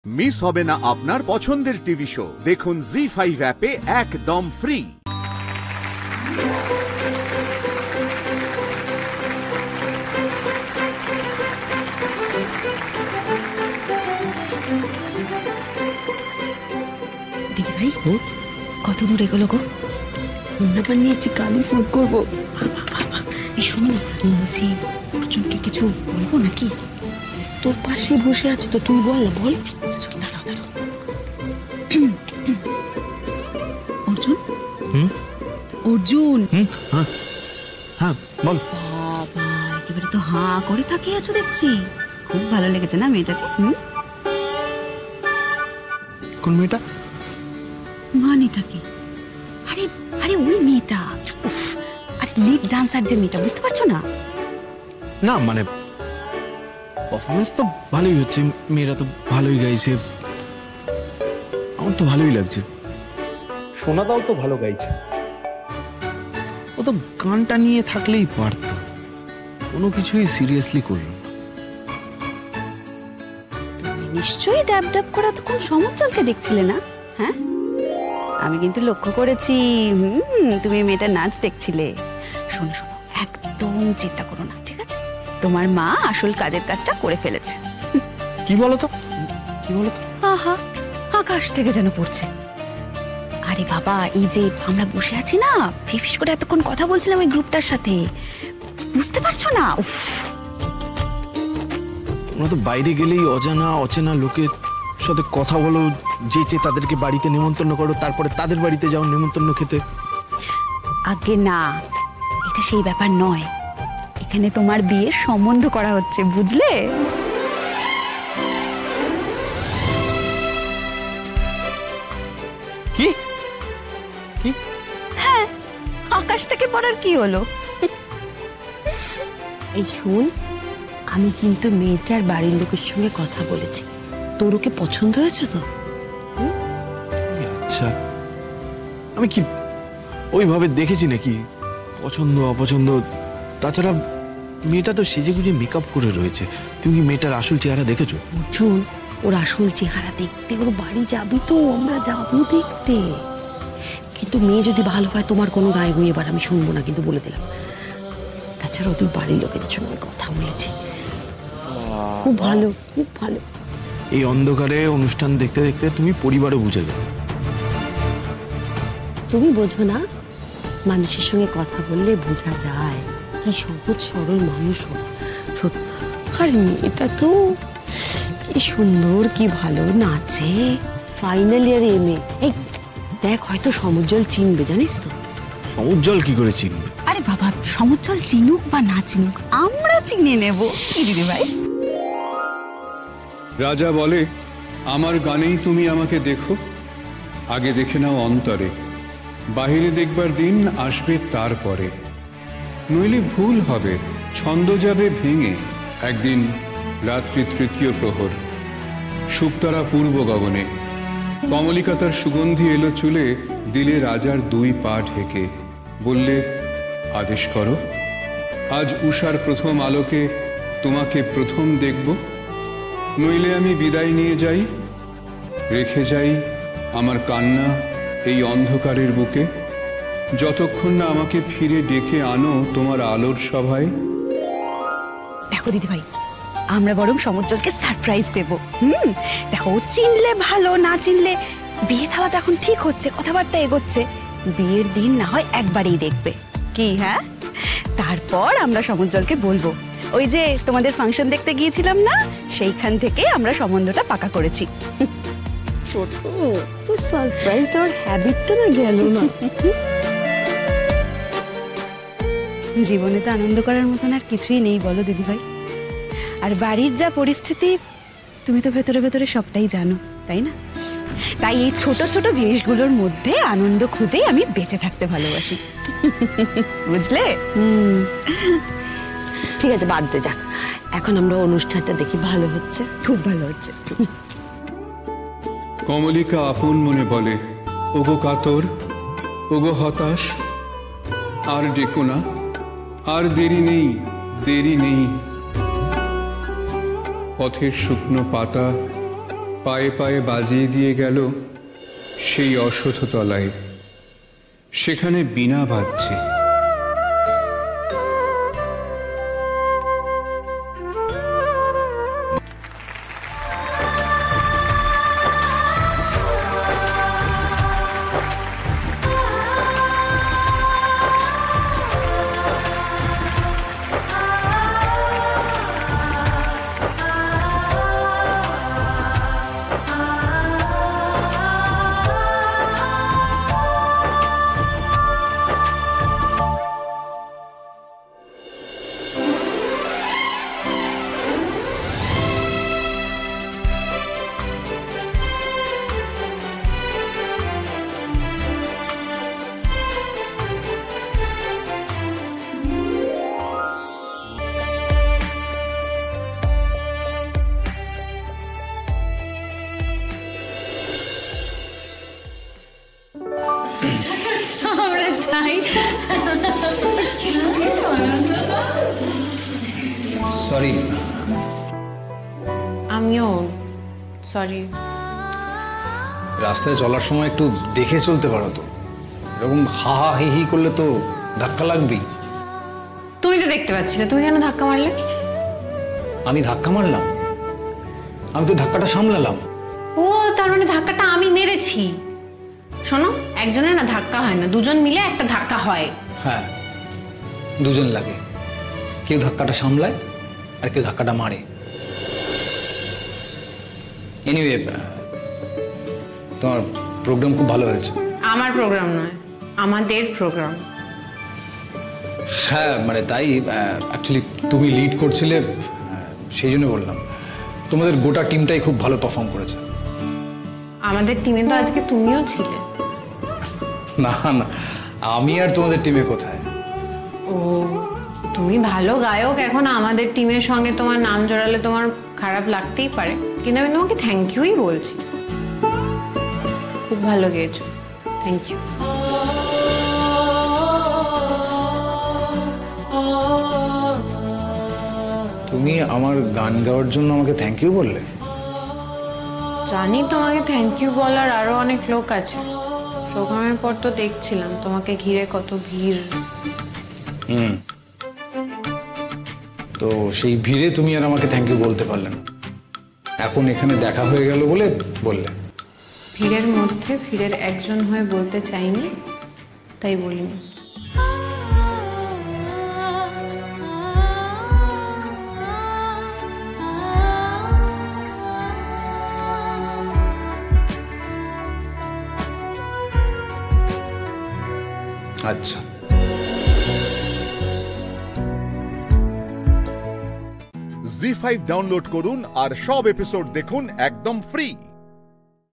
Miss হবে না আপনার পছন্দের টিভি শো। দেখুন জি5 অ্যাপে একদম ফ্রি। দিদি ভাই কত দূর এগোলো গো? ব্যাপার নিয়েছি, কালই ফোন করবো। এই শুনো না, বলছি অর্জুনকে কিছু বলবো নাকি? তোর পাশে বসে আছে তো, তুই বল না, বল। দাঁড়াও দাঁড়াও। অর্জুন, অর্জুন। হ্যাঁ বল। বাবা, একেবারে তো হাঁ করে তাকিয়ে আছো দেখছি। খুব ভালো লেগেছে না মেয়েটাকে? কোন মেয়েটা? মানেটা কি? আরে আরে ওই মেয়েটা, উফ, আরে লিড ডান্সার যে মেয়েটা, বুঝতে পারছো না? না মানে পারফরমেন্স তো ভালোই হচ্ছে, মেয়েরা তো ভালোই গাইছে, আমার তো ভালোই লাগছে। সোনাদাও তো ভালো গাইছে। ও তো গানটা নিয়ে থাকলেই পারতো, কোনো কিছুই সিরিয়াসলি করলো। তুমি নিশ্চয়ই ড্যাব ড্যাব করা তখন সমুজ্জ্বলকে দেখছিলে না? হ্যাঁ, আমি কিন্তু লক্ষ্য করেছি। তুমি মেয়েটা নাচ দেখছিলে। শোনো শোনো, একদম চিন্তা করো না, ঠিক আছে? তোমার মা আসল কাজের কাজটা করে ফেলেছে। কি বলতো, কি বলতো? আহা, আকাশ থেকে যেন পড়ছে। আরে বাবা, এই যে আমরা বসে আছি না, ফিফিস করে এতক্ষণ কথা বলছিলাম ওই গ্রুপটার সাথে, বুঝতে পারছো না? উফ, তোমরা তো বাইরে গেলেই অজানা অচেনা লোকের সাথে কথা বলো, যেচে তাদেরকে বাড়িতে নেমন্তন্ন করো, তারপরে তাদের বাড়িতে যাও নেমন্তন্ন খেতে। আগে না, এটা সেই ব্যাপার নয়। এখানে তোমার বিয়ের সম্বন্ধ করা হচ্ছে, বুঝলে? কি কি? হ্যাঁ, আকাশ থেকে পড়ার কি হলো? এই শোন, আমি কিন্তু মেয়েটার বাড়ির লোকের সঙ্গে কথা বলেছি। তোর ওকে পছন্দ হয়েছে তো? আচ্ছা, আমি কি ওইভাবে দেখেছি নাকি পছন্দ অপছন্দ? তাছাড়া মেয়েটা তো সেজে গুজে মেকআপ করে রয়েছে, তুমি কি মেয়েটার আসল চেহারা দেখেছো? অর্জুন, ওর আসল চেহারা দেখতে ওর বাড়ি যাবি তো? আমরা যাবো দেখতে। কিন্তু মেয়ে যদি ভালো হয়, তোমার কোনো গায়ে গুঁয়ে এবার আমি শুনবো না, কিন্তু বলে দিলাম। তাছাড়া ওদের বাড়ির লোকেদের সঙ্গে আমি কথা বলেছি, খুব ভালো, খুব ভালো। এই অন্ধকারে অনুষ্ঠান দেখতে দেখতে তুমি পরিবারও বুঝে যাবে। তুমি বোঝো না, মানুষের সঙ্গে কথা বললে বোঝা যায় কি সহজ সরল মানুষ। আর মেয়েটা তো কি সুন্দর, কি ভালো নাচে, ফাইনাল ইয়ার এমএ। এই দেখ, হয়তো সমুজ্জ্বল চিনবে, জানিস তো? সমুজ্জ্বল কি করে চিনবে? আরে বাবা, সমুজ্জ্বল চিনুক বা না চিনুক, আমরা চিনে নেব। কি দিদি ভাই? রাজা বলে, আমার গানেই তুমি আমাকে দেখো, আগে দেখে নাও অন্তরে, বাহিরে দেখবার দিন আসবে তারপরে, নইলে ভুল হবে, ছন্দ যাবে ভেঙে। একদিন রাত্রি তৃতীয় প্রহর, শুকতারা পূর্ব গগনে, কমলিকা তার সুগন্ধি এলো চুলে, দিলে রাজার দুই পা ঢেকে, বললে, আদেশ করো, আজ উষার প্রথম আলোকে তোমাকে প্রথম দেখব, নইলে আমি বিদায় নিয়ে যাই, রেখে যাই আমার কান্না এই অন্ধকারের বুকে, যতক্ষণ না আমাকে ফিরে ডেকে আনো তোমার আলোর সভায়। দেখো দিদি ভাই, আমরা বরং সমুজ্জ্বলকে সারপ্রাইজ দেব। দেখো, ও চিনলে ভালো, না চিনলে, বিয়ে থাওয়া তো এখন ঠিক হচ্ছে, কথাবার্তা এগোচ্ছে, বিয়ের দিন না হয় একবারেই দেখবে কি? হ্যাঁ, তারপর আমরা সমুজ্জ্বলকে বলবো, ওই যে তোমাদের ফাংশন দেখতে গিয়েছিলাম না, সেইখান থেকে আমরা সম্বন্ধটা পাকা করেছি। ছোট তো সারপ্রাইজ দেওয়ার হ্যাবিটটা না গেল না। জীবনে তো আনন্দ করার মতন আর কিছুই নেই, বলো দিদি ভাই? আর বাড়ির যা পরিস্থিতি, তুমি তো ভেতরে ভেতরে সবটাই জানো, তাই না? তাই এই ছোট ছোট জিনিসগুলোর মধ্যে আনন্দ খুঁজেই আমি বেঁচে থাকতে ভালোবাসি, বুঝলে? ঠিক আছে, বাদ দে, যাক। এখন আমরা অনুষ্ঠানটা দেখি, ভালো হচ্ছে, খুব ভালো হচ্ছে। কমলিকা আপন মনে বলে, ওগো কাতর, ওগো হতাশ, আর ডেকো না, আর দেরি নেই, দেরি নেই। পথের শুকনো পাতা পায়ে পায়ে বাজিয়ে দিয়ে গেল সেই অশ্বত্থ তলায়। সেখানে বীণা বাজছে। সরি। আমিও সরি। রাস্তায় চলার সময় একটু দেখে চলতে পারো তো, এরকম হা হা হি হি করলে তো ধাক্কা লাগবেই। তুমি তো দেখতে পাচ্ছি না, তুমি কেন ধাক্কা মারলে? আমি ধাক্কা মারলাম? আমি তো ধাক্কাটা সামলালাম। ও তার মানে ধাক্কাটা আমি মেরেছি। শোনো, একজনের না ধাক্কা হয় না, দুজন মিলে একটা ধাক্কা হয়। হ্যাঁ, দুজন লাগে, কেউ ধাক্কাটা সামলায় আর কেউ ধাক্কাটা মারে। এনিওয়ে, তোমার প্রোগ্রাম খুব ভালো হয়েছে। আমার প্রোগ্রাম নয়, আমাদের প্রোগ্রাম। হ্যাঁ মানে তাই, অ্যাকচুয়ালি তুমি লিড করছিলে, সেই জন্য বললাম। তোমাদের গোটা টিমটাই খুব ভালো পারফর্ম করেছে। আমাদের টিমে তো আজকে তুমিও ছিলে। না না, আমি আর তোমাদের টিমে কোথায়? ও, তুমি ভালো গায়ক, এখন আমাদের টিমের সঙ্গে তোমার নাম জড়ালে তোমার খারাপ লাগতেই পারে, কিন্তু আমি তোমাকে থ্যাংক ইউই বলছি। খুব ভালো গেয়েছো, থ্যাংক ইউ। তুমি আমার গান গাওয়ার জন্য আমাকে থ্যাংক ইউ বললে? জানি তোমাকে থ্যাংক ইউ বলার আরো অনেক লোক আছে। প্রোগ্রামের পর তো দেখছিলাম তোমাকে ঘিরে কত ভিড়। তো সেই ভিড়ে তুমি আর আমাকে থ্যাংক ইউ বলতে পারলে না, এখন এখানে দেখা হয়ে গেল বলে বললে। ভিড়ের মধ্যে ভিড়ের একজন হয়ে বলতে চাইনি, তাই বলিনি। আচ্ছা, জি5 ডাউনলোড করুন আর সব এপিসোড দেখুন একদম ফ্রি।